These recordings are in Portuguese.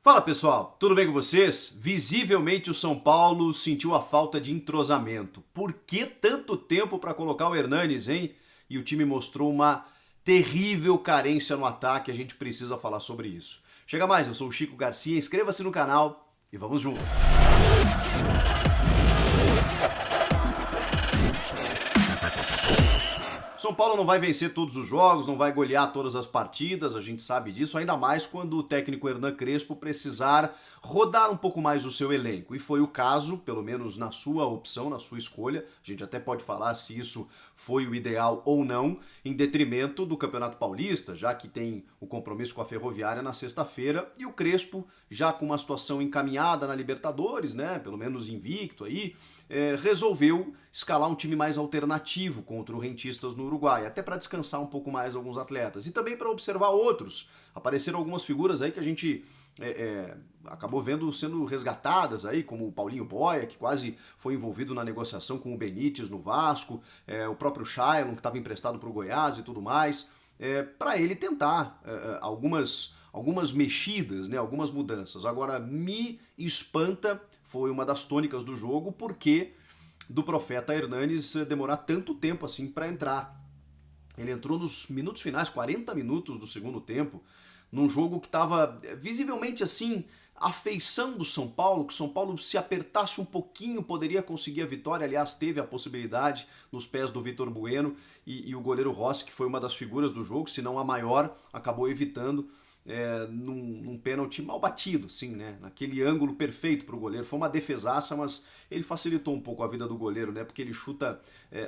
Fala pessoal, tudo bem com vocês? Visivelmente o São Paulo sentiu a falta de entrosamento. Por que tanto tempo para colocar o Hernanes, hein? E o time mostrou uma terrível carência no ataque, a gente precisa falar sobre isso. Chega mais, eu sou o Chico Garcia, inscreva-se no canal e vamos juntos! São Paulo não vai vencer todos os jogos, não vai golear todas as partidas, a gente sabe disso, ainda mais quando o técnico Hernan Crespo precisar rodar um pouco mais o seu elenco. E foi o caso, pelo menos na sua opção, na sua escolha, a gente até pode falar se isso foi o ideal ou não, em detrimento do Campeonato Paulista, já que tem o compromisso com a Ferroviária na sexta-feira, e o Crespo, já com uma situação encaminhada na Libertadores, né, pelo menos invicto aí, resolveu escalar um time mais alternativo contra o Rentistas no Uruguai, até para descansar um pouco mais alguns atletas e também para observar outros. Apareceram algumas figuras aí que a gente acabou vendo sendo resgatadas aí, como o Paulinho Boia, que quase foi envolvido na negociação com o Benítez no Vasco, o próprio Shailon, que estava emprestado para o Goiás e tudo mais, para ele tentar algumas mexidas, né, algumas mudanças. Agora, me espanta, foi uma das tônicas do jogo, porque do Profeta Hernanes demorar tanto tempo assim para entrar. Ele entrou nos minutos finais, 40 minutos do segundo tempo, num jogo que estava visivelmente assim, a feição do São Paulo, que o São Paulo se apertasse um pouquinho poderia conseguir a vitória, aliás teve a possibilidade nos pés do Vitor Bueno e o goleiro Rossi, que foi uma das figuras do jogo, se não a maior, acabou evitando num pênalti mal batido, assim, né? Naquele ângulo perfeito para o goleiro. Foi uma defesaça, mas ele facilitou um pouco a vida do goleiro, né? Porque ele chuta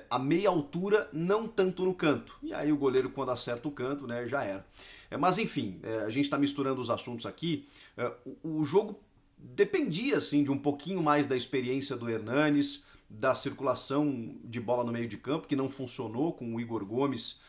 a meia altura, não tanto no canto. E aí o goleiro, quando acerta o canto, né, já era. Mas enfim, a gente está misturando os assuntos aqui. O jogo dependia, assim, de um pouquinho mais da experiência do Hernanes, da circulação de bola no meio de campo, que não funcionou com o Igor Gomes,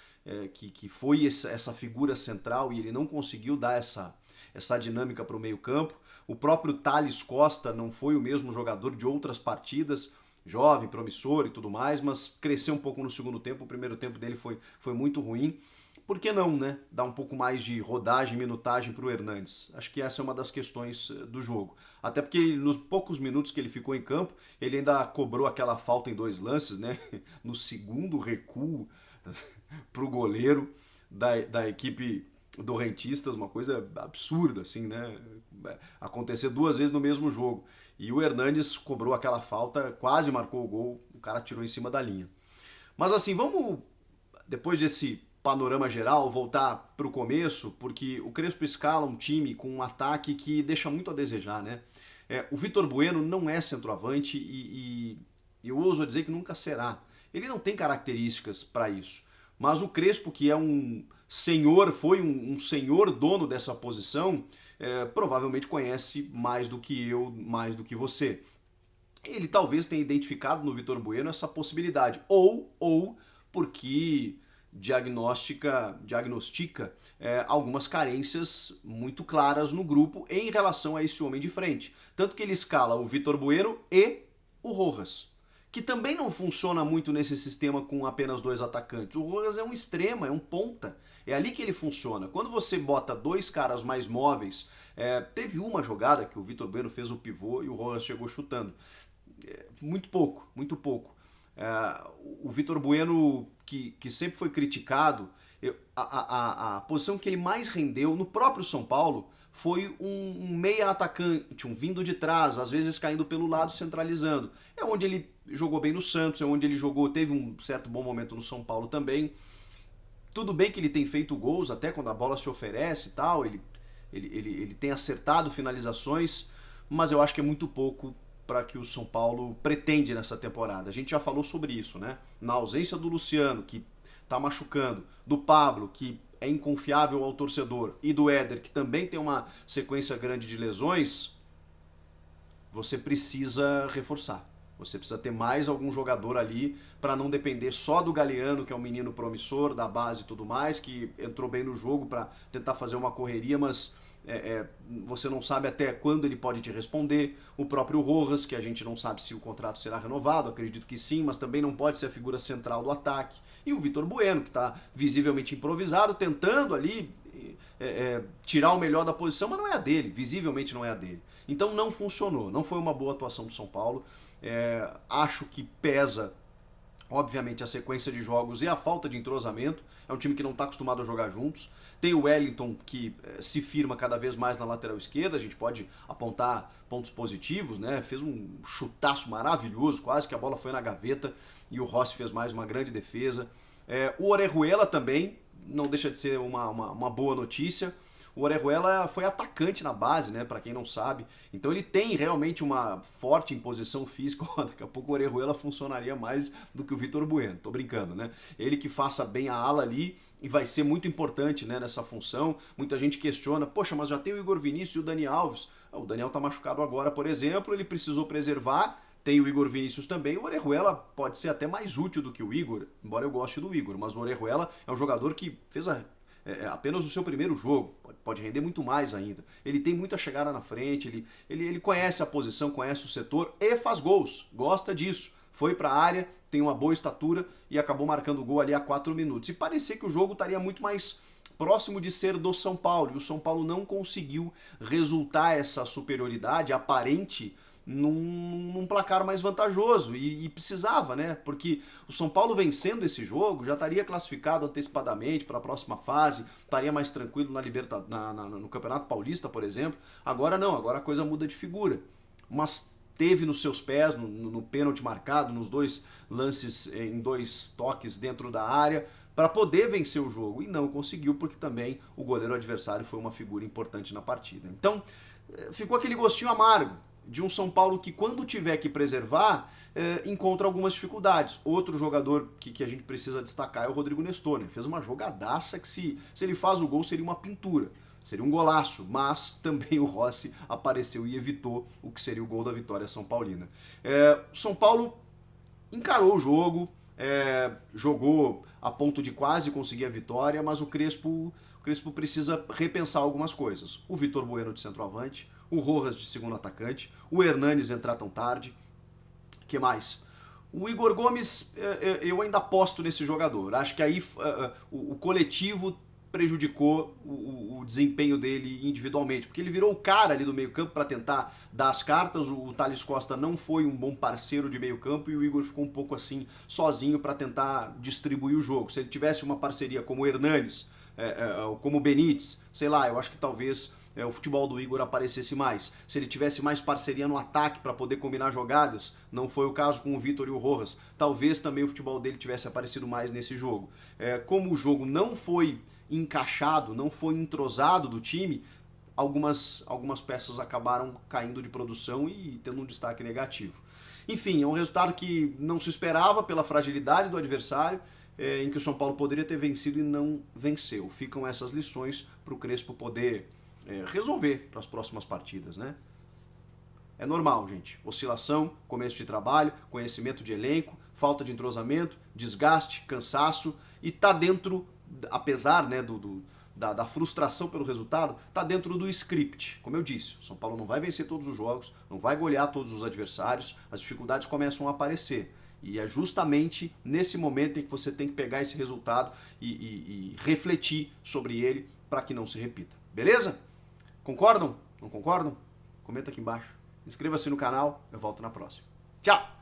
que foi essa figura central e ele não conseguiu dar essa dinâmica para o meio campo. O próprio Thales Costa não foi o mesmo jogador de outras partidas, jovem, promissor e tudo mais, mas cresceu um pouco no segundo tempo, o primeiro tempo dele foi muito ruim. Por que não, né? Dar um pouco mais de rodagem, minutagem para o Hernanes? Acho que essa é uma das questões do jogo. Até porque nos poucos minutos que ele ficou em campo, ele ainda cobrou aquela falta em 2 lances, né? No segundo recuo para o goleiro da equipe do Rentistas, uma coisa absurda, assim, né? Acontecer 2 vezes no mesmo jogo. E o Hernanes cobrou aquela falta, quase marcou o gol, o cara tirou em cima da linha. Mas assim, vamos, depois desse panorama geral, voltar para o começo, porque o Crespo escala um time com um ataque que deixa muito a desejar, né? O Vitor Bueno não é centroavante e eu ouso dizer que nunca será. Ele não tem características para isso. Mas o Crespo, que é um senhor, foi um senhor dono dessa posição, provavelmente conhece mais do que eu, mais do que você. Ele talvez tenha identificado no Vitor Bueno essa possibilidade. Ou porque diagnostica algumas carências muito claras no grupo em relação a esse homem de frente. Tanto que ele escala o Vitor Bueno e o Rojas, que também não funciona muito nesse sistema com apenas 2 atacantes. O Rojas é um extrema, é um ponta. É ali que ele funciona. Quando você bota 2 caras mais móveis, teve uma jogada que o Vitor Bueno fez o pivô e o Rojas chegou chutando. Muito pouco, muito pouco. O Vitor Bueno, que sempre foi criticado, a posição que ele mais rendeu no próprio São Paulo foi um meia atacante, um vindo de trás, às vezes caindo pelo lado, centralizando. É onde ele jogou bem no Santos, é onde ele teve um certo bom momento no São Paulo também. Tudo bem que ele tem feito gols, até quando a bola se oferece e tal, ele tem acertado finalizações, mas eu acho que é muito pouco para que o São Paulo pretende nessa temporada. A gente já falou sobre isso, né? Na ausência do Luciano, que está machucando, do Pablo, que é inconfiável ao torcedor, e do Éder, que também tem uma sequência grande de lesões, você precisa reforçar. Você precisa ter mais algum jogador ali para não depender só do Galeano, que é um menino promissor da base e tudo mais, que entrou bem no jogo para tentar fazer uma correria, mas você não sabe até quando ele pode te responder. O próprio Rojas, que a gente não sabe se o contrato será renovado, acredito que sim, mas também não pode ser a figura central do ataque. E o Vitor Bueno, que está visivelmente improvisado, tentando ali tirar o melhor da posição, mas não é a dele, visivelmente não é a dele. Então não funcionou, não foi uma boa atuação do São Paulo. Acho que pesa, obviamente, a sequência de jogos e a falta de entrosamento. É um time que não está acostumado a jogar juntos. Tem o Wellington, que se firma cada vez mais na lateral esquerda. A gente pode apontar pontos positivos, né? Fez um chutaço maravilhoso, quase que a bola foi na gaveta. E o Rossi fez mais uma grande defesa. O Orejuela também, não deixa de ser uma boa notícia. O Orejuela foi atacante na base, né, para quem não sabe. Então ele tem realmente uma forte imposição física. Daqui a pouco o Orejuela funcionaria mais do que o Vitor Bueno. Tô brincando, né? Ele que faça bem a ala ali e vai ser muito importante, né, nessa função. Muita gente questiona, poxa, mas já tem o Igor Vinícius e o Dani Alves. O Daniel tá machucado agora, por exemplo, ele precisou preservar. Tem o Igor Vinícius também. O Orejuela pode ser até mais útil do que o Igor, embora eu goste do Igor, mas o Orejuela é um jogador que fez apenas o seu primeiro jogo, pode render muito mais ainda. Ele tem muita chegada na frente, ele conhece a posição, conhece o setor e faz gols, gosta disso. Foi para a área, tem uma boa estatura e acabou marcando o gol ali a 4 minutos. E parecia que o jogo estaria muito mais próximo de ser do São Paulo, e o São Paulo não conseguiu resultar essa superioridade aparente num placar mais vantajoso e precisava, né? Porque o São Paulo vencendo esse jogo já estaria classificado antecipadamente para a próxima fase, estaria mais tranquilo no Campeonato Paulista, por exemplo. Agora não, agora a coisa muda de figura. Mas teve nos seus pés, no pênalti marcado, nos 2 lances em 2 toques dentro da área, para poder vencer o jogo. E não conseguiu, porque também o goleiro adversário foi uma figura importante na partida. Então, ficou aquele gostinho amargo de um São Paulo que, quando tiver que preservar, encontra algumas dificuldades. Outro jogador que a gente precisa destacar é o Rodrigo Nestor, né? Fez uma jogadaça que, se ele faz o gol, seria uma pintura. Seria um golaço, mas também o Rossi apareceu e evitou o que seria o gol da vitória São Paulina. O São Paulo encarou o jogo, jogou a ponto de quase conseguir a vitória, mas o Crespo precisa repensar algumas coisas. O Vitor Bueno de centroavante, o Rojas de segundo atacante, o Hernanes entrar tão tarde. Que mais? O Igor Gomes, eu ainda aposto nesse jogador. Acho que aí o coletivo prejudicou o desempenho dele individualmente, porque ele virou o cara ali do meio campo para tentar dar as cartas. O Thales Costa não foi um bom parceiro de meio campo e o Igor ficou um pouco assim sozinho para tentar distribuir o jogo. Se ele tivesse uma parceria como o Hernanes, como o Benítez, sei lá, eu acho que talvez o futebol do Igor aparecesse mais. Se ele tivesse mais parceria no ataque para poder combinar jogadas, não foi o caso com o Vitor e o Rojas, talvez também o futebol dele tivesse aparecido mais nesse jogo. Como o jogo não foi encaixado, não foi entrosado do time, algumas peças acabaram caindo de produção e tendo um destaque negativo. Enfim, é um resultado que não se esperava pela fragilidade do adversário, em que o São Paulo poderia ter vencido e não venceu. Ficam essas lições para o Crespo poder resolver para as próximas partidas, né? É normal, gente. Oscilação, começo de trabalho, conhecimento de elenco, falta de entrosamento, desgaste, cansaço, e tá dentro, apesar, né, da frustração pelo resultado, tá dentro do script. Como eu disse, o São Paulo não vai vencer todos os jogos, não vai golear todos os adversários, as dificuldades começam a aparecer. E é justamente nesse momento em que você tem que pegar esse resultado e refletir sobre ele para que não se repita. Beleza? Concordam? Não concordam? Comenta aqui embaixo. Inscreva-se no canal, eu volto na próxima. Tchau!